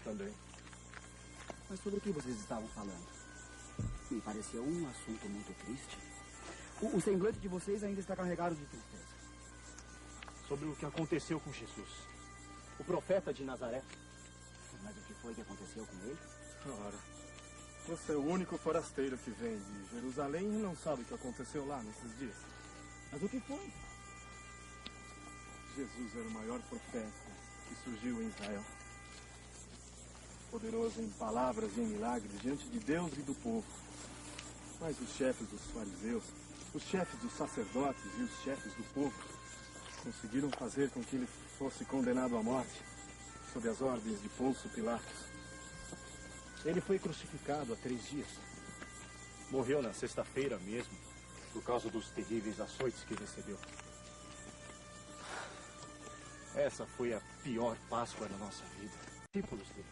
também. Mas sobre o que vocês estavam falando? Me pareceu um assunto muito triste. O semblante de vocês ainda está carregado de tristeza. Sobre o que aconteceu com Jesus. O profeta de Nazaré. Mas o que foi que aconteceu com ele? Ora, você é o único forasteiro que vem de Jerusalém e não sabe o que aconteceu lá nesses dias. Mas o que foi? Jesus era o maior profeta que surgiu em Israel. Poderoso em palavras e em milagres diante de Deus e do povo. Mas os chefes dos fariseus, os chefes dos sacerdotes e os chefes do povo conseguiram fazer com que ele fosse condenado à morte sob as ordens de Pôncio Pilatos. Ele foi crucificado há 3 dias. Morreu na sexta-feira mesmo, por causa dos terríveis açoites que recebeu. Essa foi a pior Páscoa da nossa vida. Discípulos dele.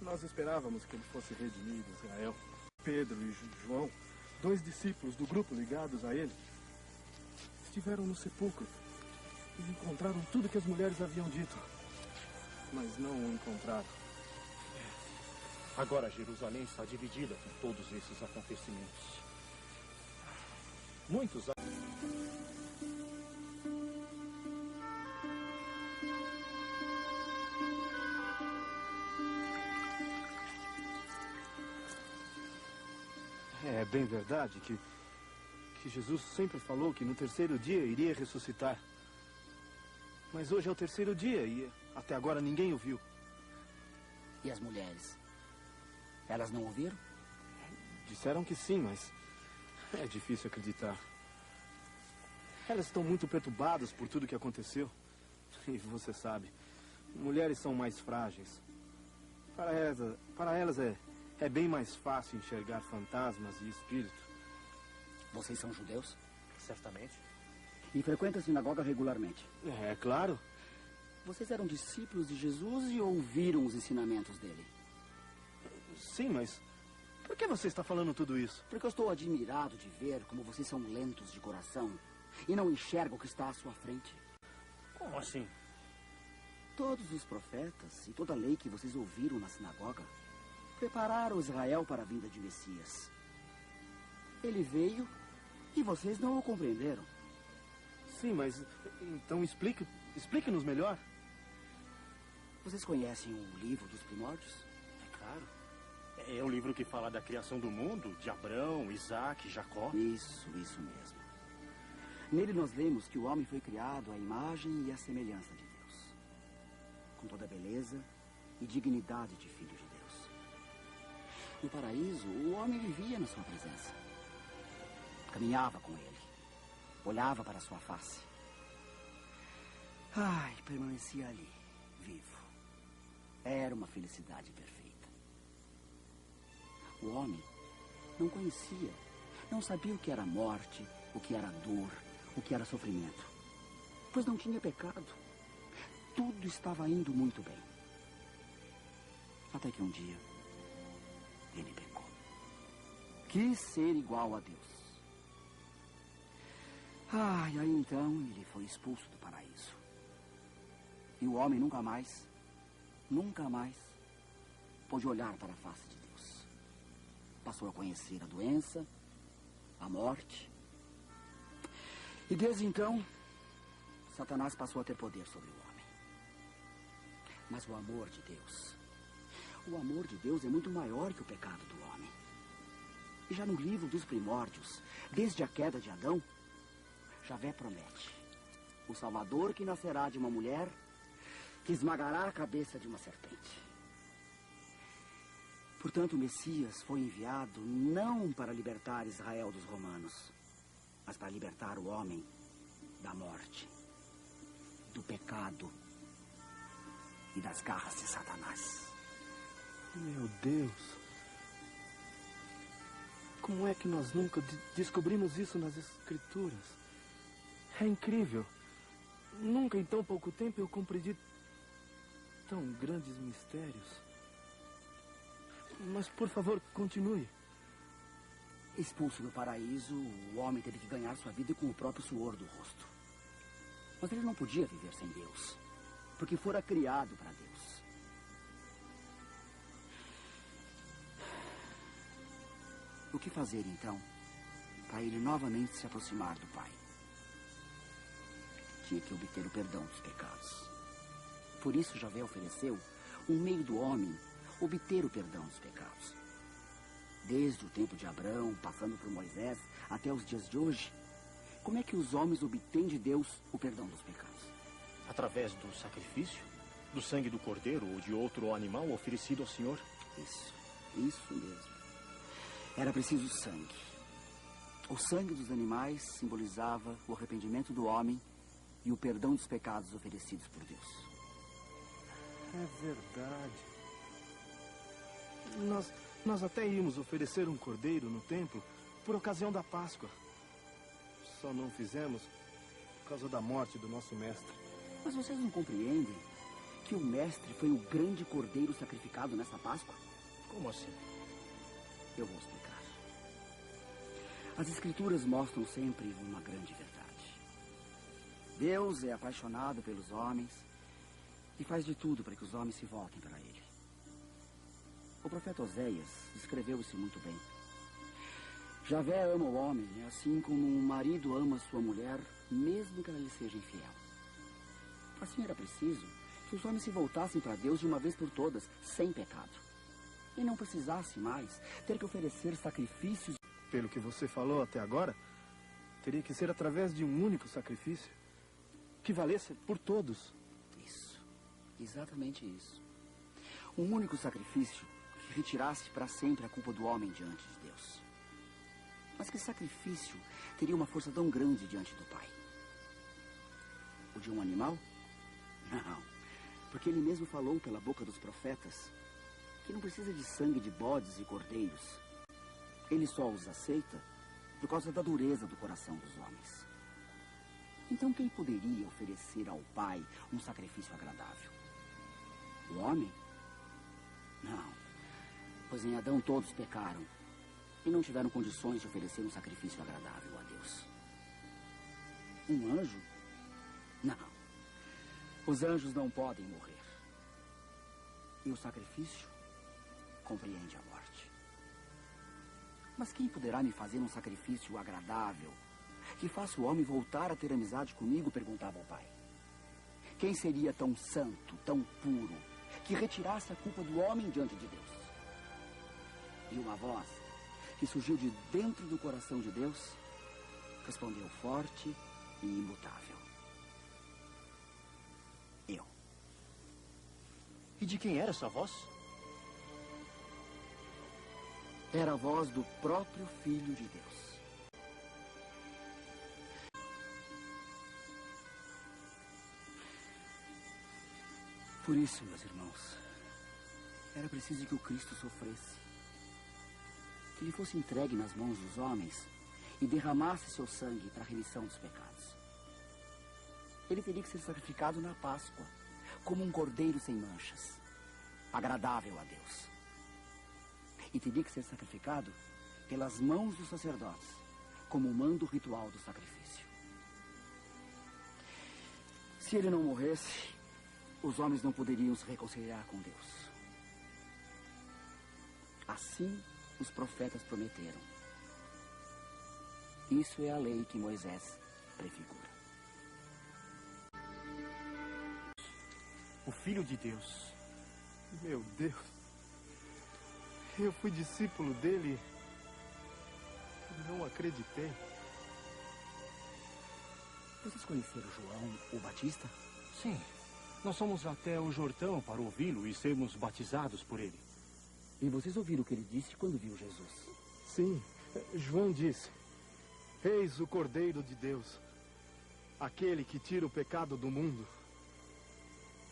Nós esperávamos que ele fosse redimido, Israel. Pedro e João, 2 discípulos do grupo ligados a ele, estiveram no sepulcro e encontraram tudo que as mulheres haviam dito. Mas não o encontraram. Agora Jerusalém está dividida com todos esses acontecimentos. Muitos... É bem verdade que Jesus sempre falou que no 3º dia iria ressuscitar. Mas hoje é o 3º dia e até agora ninguém o viu. E as mulheres? Elas não ouviram? Disseram que sim, mas é difícil acreditar. Elas estão muito perturbadas por tudo que aconteceu. E você sabe, mulheres são mais frágeis. Para elas é bem mais fácil enxergar fantasmas e espíritos. Vocês são judeus? Certamente. E frequentam a sinagoga regularmente? É claro. Vocês eram discípulos de Jesus e ouviram os ensinamentos dele? Sim, mas por que você está falando tudo isso? Porque eu estou admirado de ver como vocês são lentos de coração e não enxergam o que está à sua frente. Como assim? Todos os profetas e toda a lei que vocês ouviram na sinagoga prepararam Israel para a vinda de Messias. Ele veio e vocês não o compreenderam. Sim, mas então explique-nos melhor. Vocês conhecem o livro dos primórdios? É claro. É o livro que fala da criação do mundo, de Abraão, Isaac, Jacó. Isso mesmo. Nele nós lemos que o homem foi criado à imagem e à semelhança de Deus, com toda a beleza e dignidade de filho de Deus. No paraíso, o homem vivia na sua presença. Caminhava com ele. Olhava para sua face. Permanecia ali, vivo. Era uma felicidade perfeita. O homem não conhecia, não sabia o que era morte, o que era dor, o que era sofrimento. Pois não tinha pecado. Tudo estava indo muito bem. Até que um dia, ele pecou. Quis ser igual a Deus. E aí então ele foi expulso do paraíso. E o homem nunca mais pôde olhar para a face de Deus. Passou a conhecer a doença, a morte. E desde então, Satanás passou a ter poder sobre o homem. Mas o amor de Deus é muito maior que o pecado do homem. E já no livro dos primórdios, desde a queda de Adão, Javé promete o Salvador que nascerá de uma mulher que esmagará a cabeça de uma serpente. Portanto, o Messias foi enviado não para libertar Israel dos romanos, mas para libertar o homem da morte, do pecado e das garras de Satanás. Meu Deus! Como é que nós nunca descobrimos isso nas Escrituras? É incrível. Nunca em tão pouco tempo eu compreendi tão grandes mistérios. Mas, por favor, continue. Expulso do paraíso, o homem teve que ganhar sua vida com o próprio suor do rosto. Mas ele não podia viver sem Deus, porque fora criado para Deus. que fazer, então, para ele novamente se aproximar do Pai? Tinha que obter o perdão dos pecados. Por isso, Javé ofereceu um meio do homem obter o perdão dos pecados. Desde o tempo de Abraão, passando por Moisés, até os dias de hoje, como é que os homens obtêm de Deus o perdão dos pecados? Através do sacrifício? Do sangue do cordeiro ou de outro animal oferecido ao Senhor? Isso mesmo. Era preciso sangue. O sangue dos animais simbolizava o arrependimento do homem e o perdão dos pecados oferecidos por Deus. É verdade. Nós até íamos oferecer um cordeiro no templo por ocasião da Páscoa. Só não fizemos por causa da morte do nosso mestre. Mas vocês não compreendem que o mestre foi o grande cordeiro sacrificado nessa Páscoa? Como assim? Eu vou explicar. As Escrituras mostram sempre uma grande verdade. Deus é apaixonado pelos homens e faz de tudo para que os homens se voltem para Ele. O profeta Oséias descreveu isso muito bem. Javé ama o homem, assim como um marido ama sua mulher, mesmo que ela lhe seja infiel. Assim era preciso que os homens se voltassem para Deus de uma vez por todas, sem pecado. E não precisasse mais ter que oferecer sacrifícios. Pelo que você falou até agora, teria que ser através de um único sacrifício, que valesse por todos. Isso, exatamente isso. Um único sacrifício que retirasse para sempre a culpa do homem diante de Deus. Mas que sacrifício teria uma força tão grande diante do Pai? O de um animal? Não, porque ele mesmo falou pela boca dos profetas que não precisa de sangue de bodes e cordeiros. Ele só os aceita por causa da dureza do coração dos homens. Então quem poderia oferecer ao Pai um sacrifício agradável? O homem? Não, pois em Adão todos pecaram e não tiveram condições de oferecer um sacrifício agradável a Deus. Um anjo? Não. Os anjos não podem morrer. E o sacrifício compreende a morte. Mas quem poderá me fazer um sacrifício agradável que faça o homem voltar a ter amizade comigo? Perguntava o Pai. Quem seria tão santo, tão puro, que retirasse a culpa do homem diante de Deus? E uma voz que surgiu de dentro do coração de Deus respondeu forte e imutável. Eu. E de quem era essa voz? Era a voz do próprio Filho de Deus. Por isso, meus irmãos, era preciso que o Cristo sofresse, que ele fosse entregue nas mãos dos homens e derramasse seu sangue para a remissão dos pecados. Ele teria que ser sacrificado na Páscoa, como um cordeiro sem manchas, agradável a Deus. E teria que ser sacrificado pelas mãos dos sacerdotes, como manda o ritual do sacrifício. Se ele não morresse, os homens não poderiam se reconciliar com Deus. Assim os profetas prometeram. Isso é a lei que Moisés prefigura. O Filho de Deus. Meu Deus. Eu fui discípulo dele e não acreditei. Vocês conheceram João, o Batista? Sim. Nós fomos até o Jordão para ouvi-lo e sermos batizados por ele. E vocês ouviram o que ele disse quando viu Jesus? Sim, João disse: Eis o Cordeiro de Deus, aquele que tira o pecado do mundo.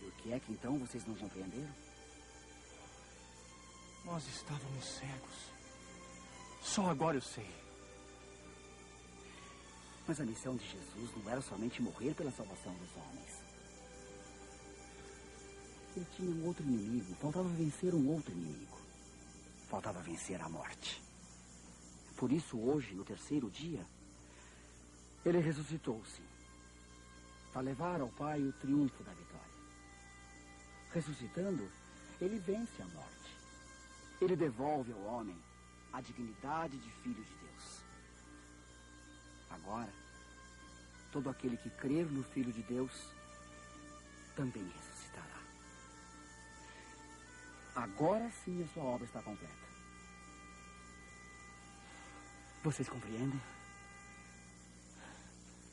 E o que é que então vocês não compreenderam? Nós estávamos cegos. Só agora eu sei. Mas a missão de Jesus não era somente morrer pela salvação dos homens. Ele tinha um outro inimigo. Faltava vencer um outro inimigo. Faltava vencer a morte. Por isso, hoje, no terceiro dia, ele ressuscitou-se para levar ao Pai o triunfo da vitória. Ressuscitando, ele vence a morte. Ele devolve ao homem a dignidade de filho de Deus. Agora, todo aquele que crer no Filho de Deus também ressuscitará. Agora sim a sua obra está completa. Vocês compreendem?